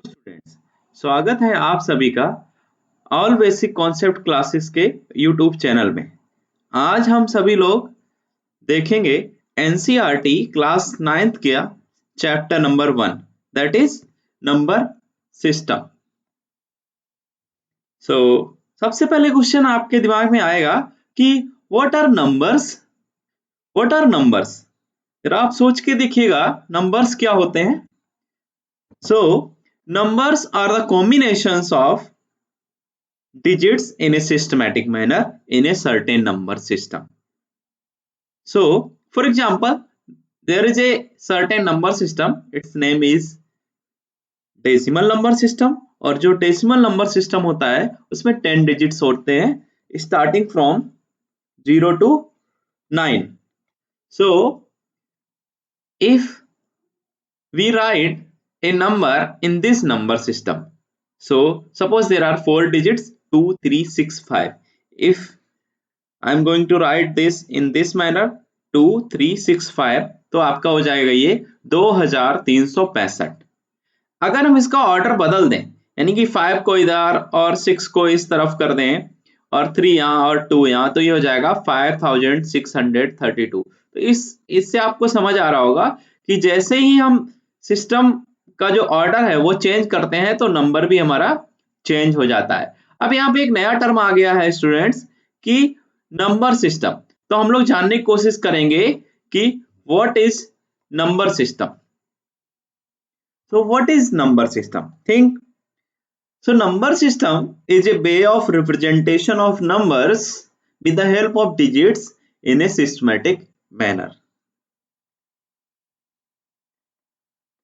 Students, स्वागत है आप सभी का ऑल बेसिक कॉन्सेप्ट क्लासेस के यूट्यूब चैनल में। आज हम सभी लोग देखेंगे एनसीईआरटी क्लास 9th का chapter number 1, that is number system. So सबसे पहले क्वेश्चन आपके दिमाग में आएगा कि what are numbers. What are numbers, जरा आप सोच के देखिएगा नंबर्स क्या होते हैं। So, numbers are the combinations of digits in a systematic manner in a certain number system. So, for example, there is a certain number system, its name is decimal number system, और जो decimal number system होता है उसमें 10 digits होते हैं starting from 0 to 9. So, if we write a number in this number system, so suppose there are 4 digits 2 3 6 5. If I am going to write this in this manner 2 3 6 5, तो आपका हो जाएगा ये 2365। अगर हम इसका ऑर्डर बदल दें, यानी कि 5 को इधर और 6 को इस तरफ कर दें और 3 यहाँ और 2 यहाँ, तो ये हो जाएगा 5632। तो इससे आपको समझ आ रहा होगा कि जैसे ही हम सिस्टम का जो ऑर्डर है वो चेंज करते हैं तो नंबर भी हमारा चेंज हो जाता है। अब यहाँ पे एक नया टर्म आ गया है स्टूडेंट्स कि नंबर सिस्टम। तो हम लोग जानने की कोशिश करेंगे कि what is number system. So what is number system? Think. So number system is a way of representation of numbers with the help of digits in a systematic manner.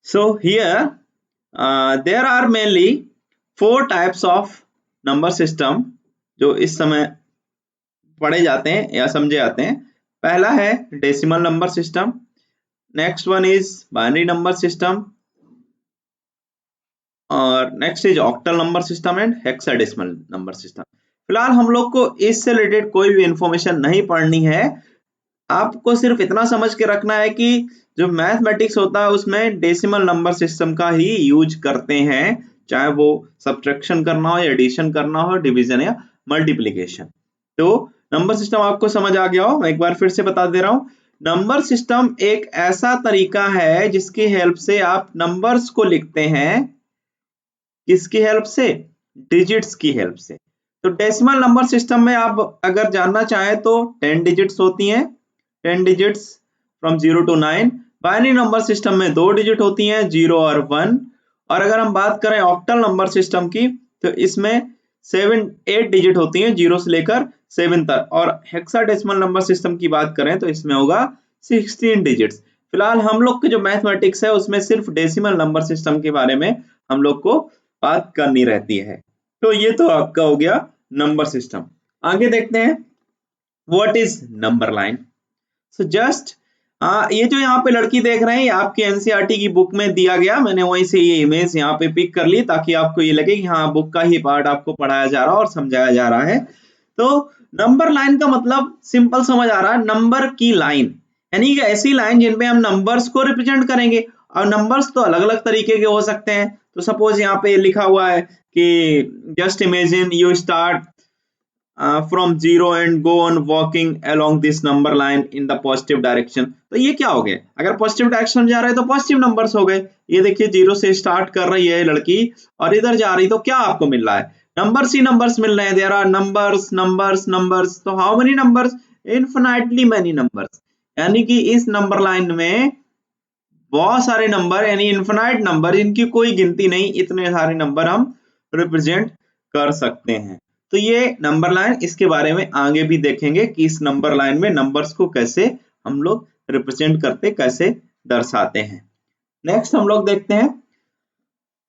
So here there are mainly 4 types of number system जो इस समय पढ़े जाते हैं या समझे जाते हैं। पहला है decimal number system, next one is binary number system, और next is octal number system and hexadecimal number system. फिलहाल हम लोग को इससे रिलेटेड कोई भी इंफॉर्मेशन नहीं पढ़नी है, आपको सिर्फ इतना समझ के रखना है कि जो मैथमेटिक्स होता है उसमें डेसिमल नंबर सिस्टम का ही यूज करते हैं, चाहे वो सब्ट्रैक्शन करना हो या एडिशन करना हो, डिवीजन या मल्टीप्लिकेशन। तो नंबर सिस्टम आपको समझ आ गया हो, मैं एक बार फिर से बता दे रहा हूं। नंबर सिस्टम एक ऐसा तरीका है जिसकी हेल्प से आप नंबर्स को लिखते हैं। किसकी हेल्प से? डिजिट्स की हेल्प से। तो डेसिमल नंबर सिस्टम में आप अगर जानना चाहें तो 10 डिजिट्स होती हैं, 10 digits from 0 to 9। Binary number system में 2 डिजिट होती हैं, 0 और 1। और अगर हम बात करें ऑक्टल नंबर सिस्टम की तो इसमें 8 डिजिट होती हैं, 0 से लेकर 7 तक। और हेक्साडेसिमल नंबर सिस्टम की बात करें तो इसमें होगा 16 डिजिट्स। फिलहाल हम लोग के जो मैथमेटिक्स है उसमें सिर्फ डेसिमल नंबर सिस्टम के बारे में हम लोग को बात करनी रहती है। तो ये तो आपका हो गया नंबर सिस्टम। आगे देखते हैं what is number line. So just ये जो यहाँ पे लड़की देख रहे हैं ये आपके एनसीईआरटी की बुक में दिया गया, मैंने वहीं से ये इमेज यहाँ पे पिक कर ली ताकि आपको ये लगे कि हाँ बुक का ही पार्ट आपको पढ़ाया जा रहा है और समझाया जा रहा है। तो नंबर लाइन का मतलब सिंपल समझ आ रहा है, नंबर की लाइन, यानी कि ऐसी लाइन जिनपे हम नंबर्स को रिप्रेजेंट करेंगे। और नंबर्स तो अलग अलग तरीके के हो सकते हैं। तो सपोज यहाँ पे लिखा हुआ है कि just imagine you start from 0 and go on walking along this number line in the positive direction. तो ये क्या हो गया? अगर पॉजिटिव डायरेक्शन में जा रहे हैं तो पॉजिटिव नंबर्स हो गए। ये देखिए 0 से स्टार्ट कर रही है लड़की और इधर जा रही, तो क्या आपको मिल रहा है? नंबर्स ही नंबर्स मिल रहे हैं। There are numbers numbers numbers. तो how many numbers? Infinitely many numbers. यानी कि इस नंबर लाइन में बहुत सारे नंबर, यानी इनफिनाइट नंबर, इनकी कोई गिनती नहीं, इतने सारे नंबर हम रिप्रेजेंट कर सकते हैं। तो ये नंबर लाइन, इसके बारे में आगे भी देखेंगे कि इस नंबर लाइन में नंबर्स को कैसे हम लोग रिप्रेजेंट करते, कैसे दर्शाते हैं। नेक्स्ट हम लोग देखते हैं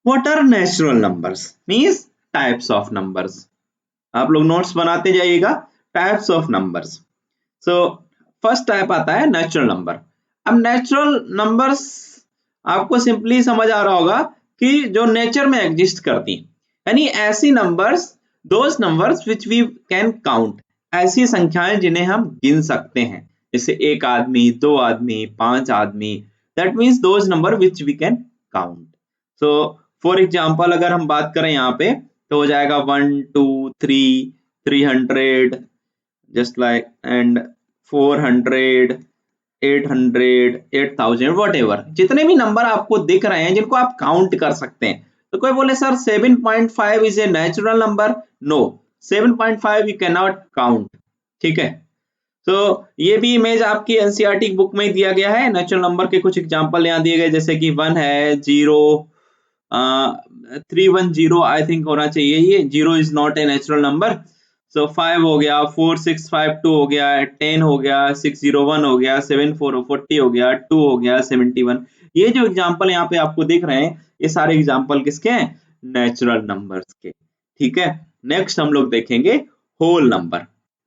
what are natural numbers, means types of numbers. आप लोग नोट्स बनाते जाइएगा, types of numbers. So first type आता है नेचुरल नंबर। अब नेचुरल नंबर्स आपको सिंपली समझ आ रहा होगा कि जो नेचर में एग्जिस्ट करती हैं, यानी ऐसी numbers, those numbers which we can count, ऐसी संख्याएं जिन्हें हम गिन सकते हैं, जैसे 1 आदमी, 2 आदमी, 5 आदमी, that means those number which we can count. So for example अगर हम बात करें यहाँ पे तो हो जाएगा 1 2 3 300 just like and 400 800 8000 what ever, जितने भी नंबर आपको दिख रहे हैं जिनको आप काउंट कर सकते हैं। तो कोई बोले sir 7.5 is a natural number, no 7.5 you can not count, ठीक है। तो ये भी इमेज आपकी एनसीईआरटी बुक में दिया गया है, नेचुरल नंबर के कुछ एग्जांपल यहाँ दिए गए, जैसे कि 1 है, 0 310 आई थिंक होना चाहिए, ये 0 is not a natural number. So 5 हो गया, 4652 हो गया, 10 हो गया, 601 हो गया, 7440 हो गया, 2 हो गया, 71। ये जो एग्जांपल यहाँ पे आपको दिख रहे हैं ये सारे एग्जांपल किसके हैं? नेचुरल नंबर्स के, ठीक है। नेक्स्ट हम लोग देखेंगे होल नंबर,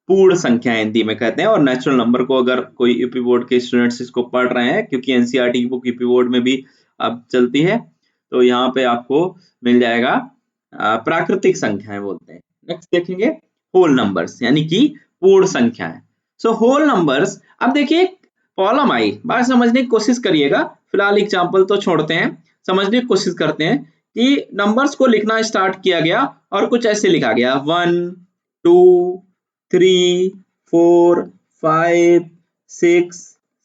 पूर्ण संख्या हिंदी में कहते हैं। और नेचुरल नंबर को अगर कोई यूपी बोर्ड के स्टूडेंट्स इसको पढ़ रहे हैं, क्योंकि एनसीईआरटी की बुक यूपी बोर्ड में भी अब चलती है, तो यहाँ पे आपको मिल जाएगा प्राकृतिक संख्याएं बोलते हैं। नेक्स्ट देखेंगे होल नंबर्स, यानी कि पूर्ण संख्याएं। सो होल नंबर्स, अब देखिए प्रॉब्लम आई, बात समझने की कोशिश करिएगा, फिलहाल एग्जांपल तो छोड़ते हैं, समझने की कोशिश करते हैं कि नंबर्स को लिखना स्टार्ट किया गया और कुछ ऐसे लिखा गया 1 2 3 4 5 6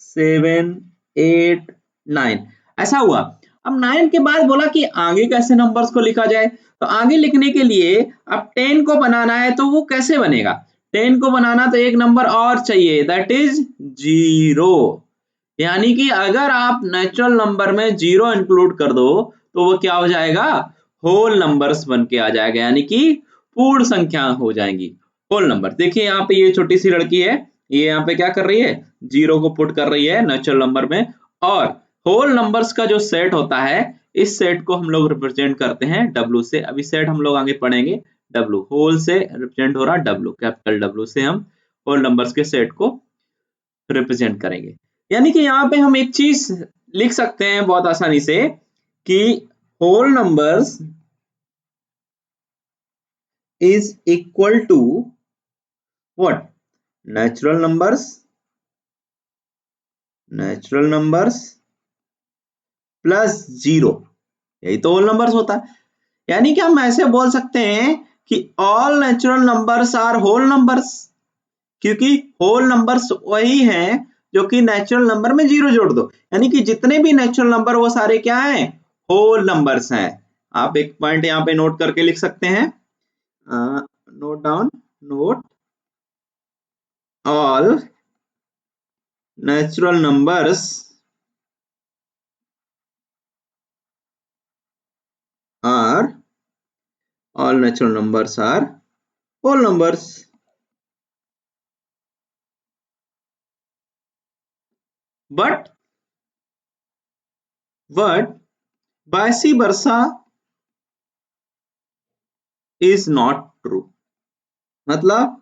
7 8 9, ऐसा हुआ। अब 9 के बाद बोला कि आगे कैसे नंबर्स को लिखा जाए, तो आगे लिखने के लिए अब 10 को बनाना है, तो वो कैसे बनेगा? 10 को बनाना तो एक नंबर और चाहिए, दैट इज 0। यानी कि अगर आप नेचुरल नंबर में 0 इंक्लूड कर दो तो वो क्या हो जाएगा? होल नंबर्स बन के आ जाएगा, यानी कि पूर्ण संख्या हो जाएंगी होल नंबर। देखिए यहाँ पे ये छोटी सी लड़की है, ये यहाँ पे क्या कर रही है? 0 को पुट कर रही है नेचुरल नंबर में, और होल नंबर्स का जो सेट होता है, इस सेट को हम लोग रिप्रेजेंट करते हैं W से। अभी सेट हम लोग आगे पढ़ेंगे, W होल से रिप्रेजेंट हो रहा W, कैपिटल W से हम होल नंबर्स के सेट को रिप्रेजेंट करेंगे। यानी कि यहाँ पे हम एक चीज लिख सकते हैं बहुत आसानी से कि whole numbers is equal to what? Natural numbers plus 0, यही तो होल नंबर्स होता है। यानी कि हम ऐसे बोल सकते हैं कि all natural numbers are whole numbers, क्योंकि होल नंबर्स वही हैं जो कि नेचुरल नंबर में 0 जोड़ दो, यानी कि जितने भी नेचुरल नंबर वो सारे क्या हैं? होल नंबर्स हैं। आप एक पॉइंट यहाँ पे नोट करके लिख सकते हैं, note down, note all natural numbers are whole numbers. But vice versa is not true। मतलब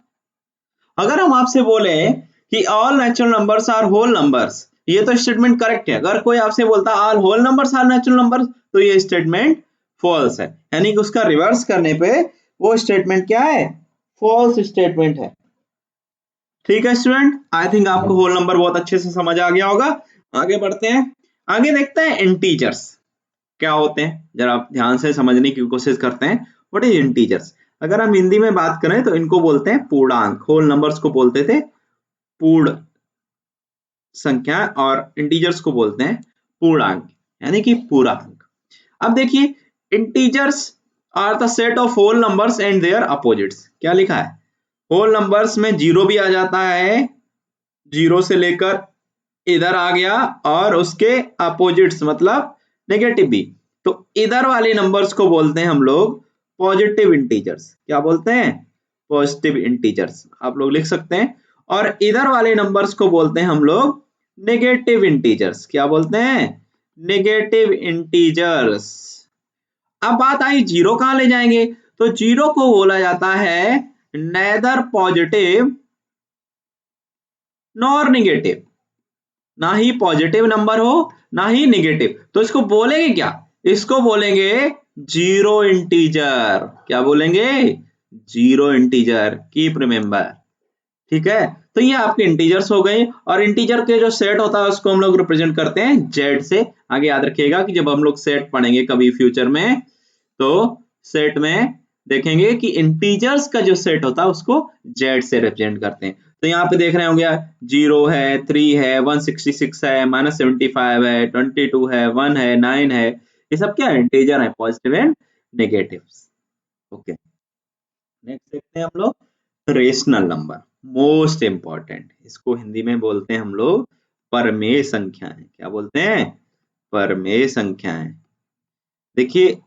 अगर हम आपसे बोले कि all natural numbers are whole numbers, ये तो स्टेटमेंट करेक्ट है। अगर कोई आपसे बोलता all whole numbers are natural numbers, तो ये स्टेटमेंट फॉल्स है, यानी कि उसका रिवर्स करने पे वो स्टेटमेंट क्या है? फॉल्स स्टेटमेंट है। ठीक है स्टूडेंट, आई थिंक आपको होल नंबर बहुत अच्छे से समझ आ गया होगा। आगे बढ़ते हैं, आगे देखते हैं इंटीजर्स क्या होते हैं, जरा आप ध्यान से समझने की कोशिश करते हैं। What is integers? अगर हम हिंदी में बात करें तो इनको बोलते हैं पूर्णांक। होल नंबर्स को बोलते थे पूर्ण संख्या और इंटीजर्स को बोलते हैं पूर्णांक, यानी कि पूर्णांक। अब देखिए integers are the set of whole numbers and their opposites. क्या लिखा है? होल नंबर्स में 0 भी आ जाता है, 0 से लेकर इधर आ गया, और उसके अपोजिट्स मतलब नेगेटिव भी। तो इधर वाले नंबर्स को बोलते हैं हम लोग पॉजिटिव इंटीजर्स। क्या बोलते हैं? पॉजिटिव इंटीजर्स, आप लोग लिख सकते हैं। और इधर वाले नंबर्स को बोलते हैं हम लोग नेगेटिव इंटीजर्स। क्या बोलते हैं? Negative integers. अब बात आई 0 कहां ले जाएंगे, तो 0 को बोला जाता है नेदर पॉजिटिव नॉर नेगेटिव, ना ही पॉजिटिव नंबर हो ना ही नेगेटिव, तो इसको बोलेंगे क्या? इसको बोलेंगे जीरो इंटीजर। क्या बोलेंगे? Zero integer, keep remember. ठीक है, तो ये आपके इंटीजर्स हो गए। और इंटीजर के जो सेट होता है उसको हम लोग रिप्रेजेंट करते हैं जेड से। आगे याद रखिएगा कि जब हम लोग सेट पढ़ेंगे कभी फ्यूचर में, तो सेट में देखेंगे कि इंटीजर्स का जो सेट होता है उसको जेड से रिप्रेजेंट करते हैं। तो यहाँ पे देख रहे होंगे 0 है, 3 है, 166 है, -75 है, 22 है, 1 है, 9 है, ये सब क्या है, इंटीजर है, positive and negatives. Okay, next देखते हैं हम लोग रेशनल नंबर, मोस्ट इंपॉर्टेंट। इसको हिंदी में बोलते हैं हम लोग परमेय संख्याएं। क्या बोलते हैं? परमेय संख्याएं। देखिए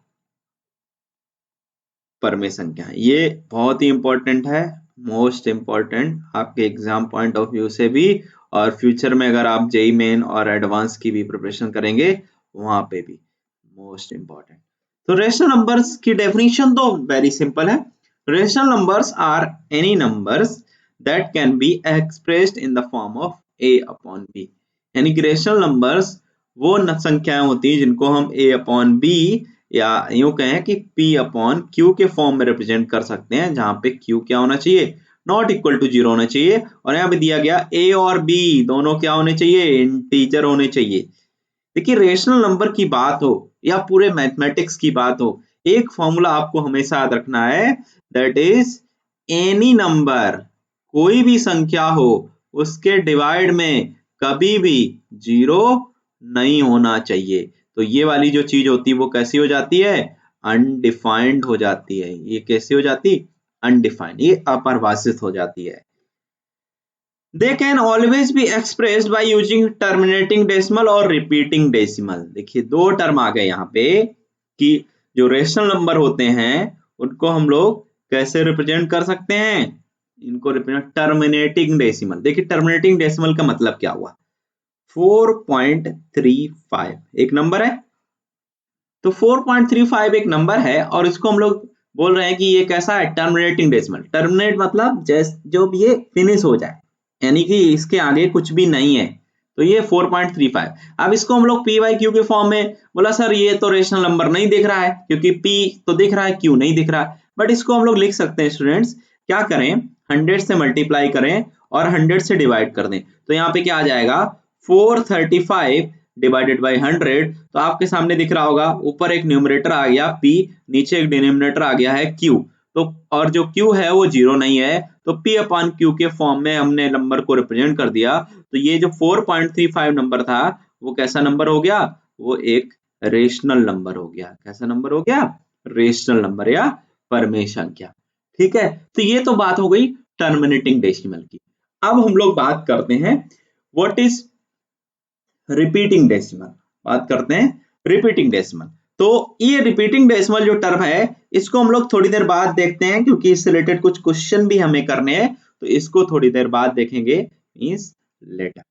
परमेय संख्या ये बहुत ही इंपॉर्टेंट है, मोस्ट इंपॉर्टेंट आपके एग्जाम पॉइंट ऑफ व्यू से भी, और फ्यूचर में अगर आप जेई मेन और एडवांस की भी प्रिपरेशन करेंगे वहां पे भी मोस्ट इंपॉर्टेंट। तो रेशनल नंबर्स की डेफिनेशन तो वेरी सिंपल है। Rational numbers are any numbers that can be expressed in the form of a upon b। यानी कि रेशनल नंबर्स वो संख्याएं होती हैं जिनको हम a अपॉन b या यूं कहें कि P अपॉन Q के फॉर्म में रिप्रेजेंट कर सकते हैं, जहां पे Q क्या होना चाहिए, नॉट इक्वल टू 0 होना चाहिए, और यहाँ पे दिया गया A और B दोनों क्या होने चाहिए, इंटीजर होने चाहिए। देखिए रेशनल नंबर की बात हो या पूरे मैथमेटिक्स की बात हो, एक फॉर्मूला आपको हमेशा याद रखना है, दैट इज एनी नंबर, कोई भी संख्या हो उसके डिवाइड में कभी भी 0 नहीं होना चाहिए। तो ये वाली जो चीज होती है वो कैसी हो जाती है, अनडिफाइंड हो जाती है। ये कैसी हो जाती, अनडिफाइंड, ये अपरिभाषित हो जाती है। They can always be expressed by using terminating decimal और repeating decimal। देखिए दो टर्म आ गए यहाँ पे कि जो रेशनल नंबर होते हैं उनको हम लोग कैसे रिप्रेजेंट कर सकते हैं, इनको रिप्रेजेंट टर्मिनेटिंग डेसिमल। देखिए टर्मिनेटिंग डेसिमल का मतलब क्या हुआ, 4.35 एक नंबर है, तो 4.35 एक नंबर है और इसको हम लोग बोल रहे हैं कि ये कैसा है, टर्मिनेटिंग डेसिमल। टर्मिनेट मतलब जब ये फिनिश हो जाए, यानी कि इसके आगे कुछ भी नहीं है, तो ये 4.35। अब इसको हम लोग पी वाई क्यू के फॉर्म में, बोला सर ये तो रेशनल नंबर नहीं दिख रहा है क्योंकि पी तो दिख रहा है, क्यू नहीं दिख रहा है, बट इसको हम लोग लिख सकते हैं स्टूडेंट्स। क्या करें, 100 से मल्टीप्लाई करें और 100 से डिवाइड कर दें, तो यहाँ पे क्या आ जाएगा, 435 डिवाइडेड बाई 100। तो आपके सामने दिख रहा होगा, ऊपर एक न्यूमरेटर आ गया P, नीचे एक डिनोमिनेटर आ गया है Q। तो और जो Q है वो 0 नहीं है, तो P अपॉन Q के फॉर्म में हमने नंबर को रिप्रेजेंट कर दिया। तो ये जो 4.35 नंबर था वो कैसा नंबर हो गया, वो एक रेशनल नंबर हो गया। कैसा नंबर हो गया, रेशनल नंबर या परमेय संख्या। ठीक है, तो ये तो बात हो गई टर्मिनेटिंग डेसिमल की। अब हम लोग बात करते हैं व्हाट इज रिपीटिंग डेसिमल। बात करते हैं रिपीटिंग डेसिमल। तो ये रिपीटिंग डेसिमल जो टर्म है इसको हम लोग थोड़ी देर बाद देखते हैं, क्योंकि इससे रिलेटेड कुछ क्वेश्चन भी हमें करने हैं, तो इसको थोड़ी देर बाद देखेंगे, मींस लेटर।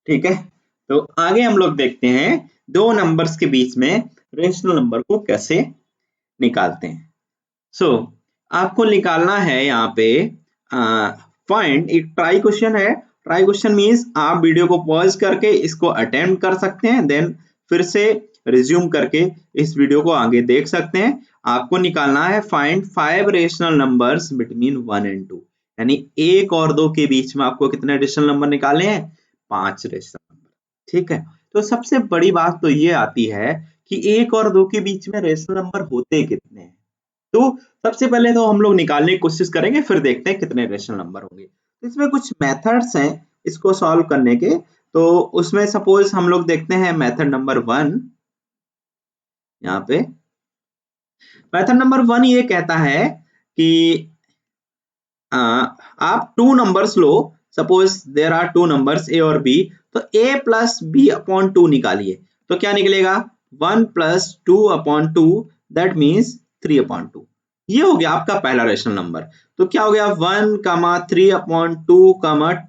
ठीक है, तो आगे हम लोग देखते हैं दो नंबर्स के बीच में रेशनल नंबर को कैसे निकालते हैं। सो आपको निकालना है यहाँ पे फाइंड, एक ट्राई क्वेश्चन है। ट्राई क्वेश्चन मींस आप वीडियो को पॉज करके इसको अटेम्प्ट कर सकते हैं, देन फिर से रिज्यूम करके इस वीडियो को आगे देख सकते हैं। आपको निकालना है find 5 rational numbers between 1 and 2, यानी 1 और 2 के बीच में आपको कितने रेशनल नंबर निकालने हैं, 5 रेशनल नंबर। ठीक है, तो सबसे बड़ी बात तो ये आती है कि 1 और 2 के बीच में रेशनल नंबर होते कितने हैं। तो सबसे पहले तो हम लोग निकालने की कोशिश करेंगे, फिर देखते हैं कितने रेशनल नंबर होंगे। तो इसमें कुछ मेथड्स हैं इसको सॉल्व करने के, तो उसमें सपोज हम लोग देखते हैं मेथड नंबर 1। यहाँ पे मेथड नंबर 1 ये कहता है कि आप टू नंबर्स लो, suppose there are two numbers A और बी, तो a प्लस बी अपॉन 2 निकालिए, तो क्या निकलेगा, 1 plus 2 upon 2, that means 3 upon 2। ये हो गया आपका पहला रेशनल नंबर। तो क्या हो गया, 1 3 अपॉन 2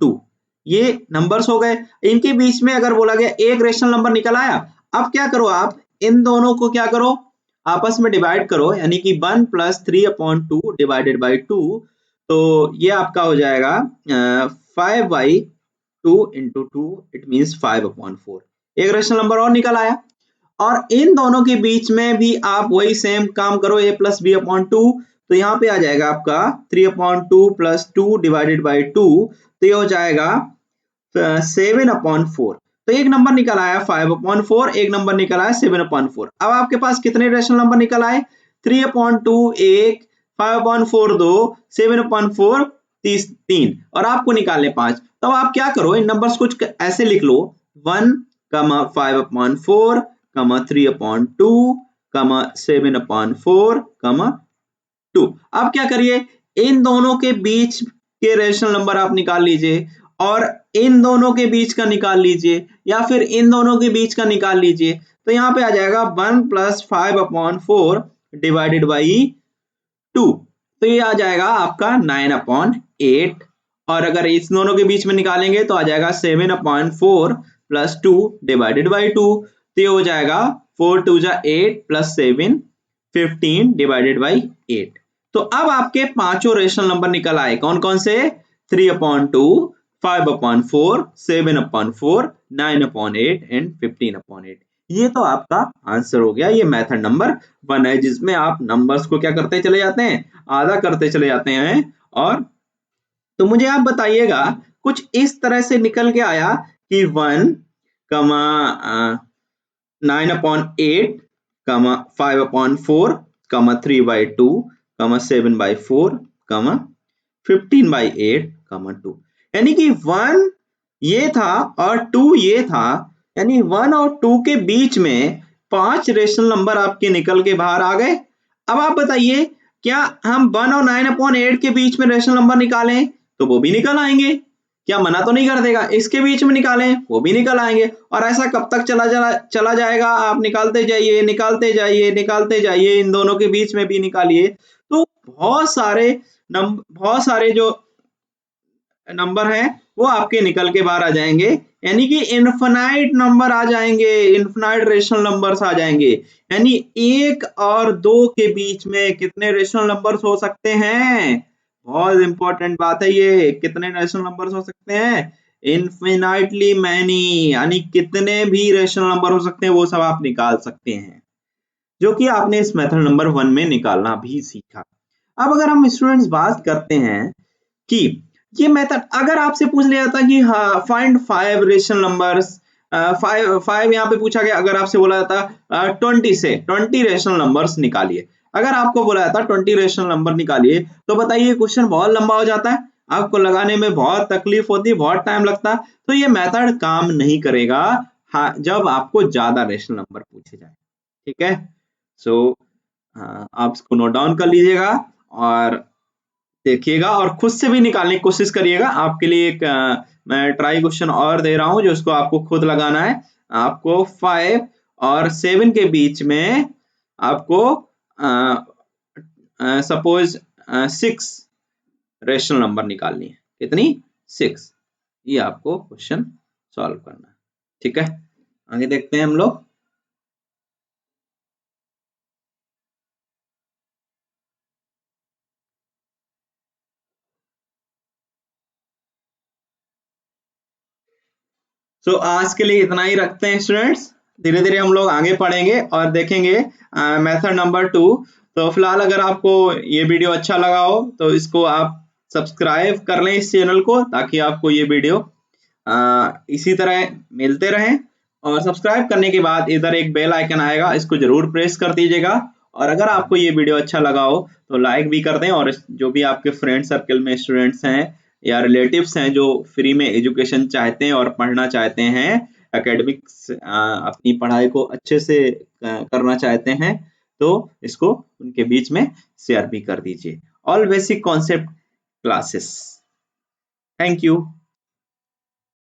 2, ये नंबर्स हो गए। इनके बीच में अगर बोला गया एक रेशनल नंबर निकल आया, अब क्या करो, आप इन दोनों को क्या करो, आपस में डिवाइड करो, यानी कि 1 प्लस 3 अपॉन 2 डिवाइडेड बाई 2, तो ये आपका हो जाएगा 5/2 इंटू 2, इट मीन्स 5/4। एक रेशनल नंबर और निकल आया। और इन दोनों के बीच में भी आप वही सेम काम करो, a प्लस बी अपॉन 2, तो यहाँ पे आ जाएगा आपका 3/2 प्लस 2 डिवाइडेड बाई 2, तो ये हो जाएगा 7/4। तो एक नंबर निकल आया 5/4, एक नंबर निकल आया 7/4। अब आपके पास कितने रेशनल नंबर निकल आए, 3/2 1, 5/4 2, 7/4 3 और आपको निकालने 5। तो आप क्या करो, इन नंबर्स कुछ ऐसे लिख लो 1, 5/4, 3/2, 7/4, 2। अब क्या करिए, इन दोनों के बीच के रेशनल नंबर आप निकाल लीजिए और इन दोनों के बीच का निकाल लीजिए या फिर इन दोनों के बीच का निकाल लीजिए। तो यहाँ पे आ जाएगा 1 + 5/4 डिवाइडेड बाई 2। तो ये आ जाएगा आपका 9/8 और अगर इस दोनों के बीच में निकालेंगे तो आ जाएगा 7/4 + 2 डिवाइडेड बाई 2। तो ये हो जाएगा 4 2 जा 8 + 7 15 डिवाइडेड बाई 8। तो अब आपके पांचों रेशनल नंबर निकल आए, कौन कौन से? 3/2, 5/4, 7/4, 9/8 एंड 15/8। ये तो आपका आंसर हो गया। ये मेथड नंबर 1 है जिसमें आप नंबर्स को क्या करते चले जाते हैं, आधा करते चले जाते हैं। और तो मुझे आप बताइएगा कुछ इस तरह से निकल के आया कि 1, 9/8, 5/4, 3/2, 7/4, 15/8, 2। यानी कि 1 ये था और 2 ये था, यानी 1 और 2 के बीच में 5 रेशनल नंबर आपके निकल के बाहर आ गए। अब आप बताइए क्या हम 1 और 9/8 के बीच में रेशनल नंबर निकालें तो वो भी निकल आएंगे, क्या मना तो नहीं कर देगा? इसके बीच में निकालें वो भी निकल आएंगे। और ऐसा कब तक चला जाएगा? आप निकालते जाइए, निकालते जाइए, निकालते जाइए, इन दोनों के बीच में भी निकालिए। तो बहुत सारे जो नंबर हैं वो आपके निकल के बाहर आ जाएंगे, यानी कि इनफिनाइट नंबर आ जाएंगे, इनफिनाइट रेशनल नंबर्स आ जाएंगे। यानी 1 और 2 के बीच में कितने रेशनल नंबर्स हो सकते हैं? बहुत इंपॉर्टेंट बात है ये, कितने रेशनल नंबर्स हो सकते हैं? इनफिनाइटली मैनी, यानी कितने भी रेशनल नंबर हो सकते हैं वो सब आप निकाल सकते हैं, जो कि आपने इस मेथड नंबर 1 में निकालना भी सीखा। अब अगर हम स्टूडेंट्स बात करते हैं कि ये मेथड अगर आपसे पूछ लिया जाता कि हाँ फाइंड 5 रेशनल नंबर्स, 5 यहाँ पे पूछा गया, अगर आपसे बोला जाता 20 से 20 रेशनल नंबर्स निकालिए, अगर आपको बोला जाता 20 रेशनल नंबर निकालिए, तो बताइए क्वेश्चन बहुत लंबा हो जाता है, आपको लगाने में बहुत तकलीफ होती है, बहुत टाइम लगता है। तो ये मेथड काम नहीं करेगा हाँ जब आपको ज्यादा रेशनल नंबर पूछे जाए। ठीक है, सो आप इसको नोट डाउन कर लीजिएगा और देखिएगा और खुद से भी निकालने की कोशिश करिएगा। आपके लिए एक मैं ट्राई क्वेश्चन और दे रहा हूं जो उसको आपको खुद लगाना है। आपको 5 और 7 के बीच में आपको सपोज 6 रेशनल नंबर निकालनी है। कितनी? 6। ये आपको क्वेश्चन सॉल्व करना है। ठीक है, आगे देखते हैं हम लोग। सो आज के लिए इतना ही रखते हैं स्टूडेंट्स, धीरे धीरे हम लोग आगे पढ़ेंगे और देखेंगे मेथड नंबर 2। तो फिलहाल अगर आपको ये वीडियो अच्छा लगा हो तो इसको आप सब्सक्राइब कर लें इस चैनल को, ताकि आपको ये वीडियो इसी तरह मिलते रहें। और सब्सक्राइब करने के बाद इधर एक बेल आइकन आएगा, इसको जरूर प्रेस कर दीजिएगा। और अगर आपको ये वीडियो अच्छा लगा हो तो लाइक भी कर दें, और जो भी आपके फ्रेंड सर्कल में स्टूडेंट्स हैं या रिलेटिव्स हैं जो फ्री में एजुकेशन चाहते हैं और पढ़ना चाहते हैं, एकेडमिक्स अपनी पढ़ाई को अच्छे से करना चाहते हैं, तो इसको उनके बीच में शेयर भी कर दीजिए। All basic concept classes. Thank you.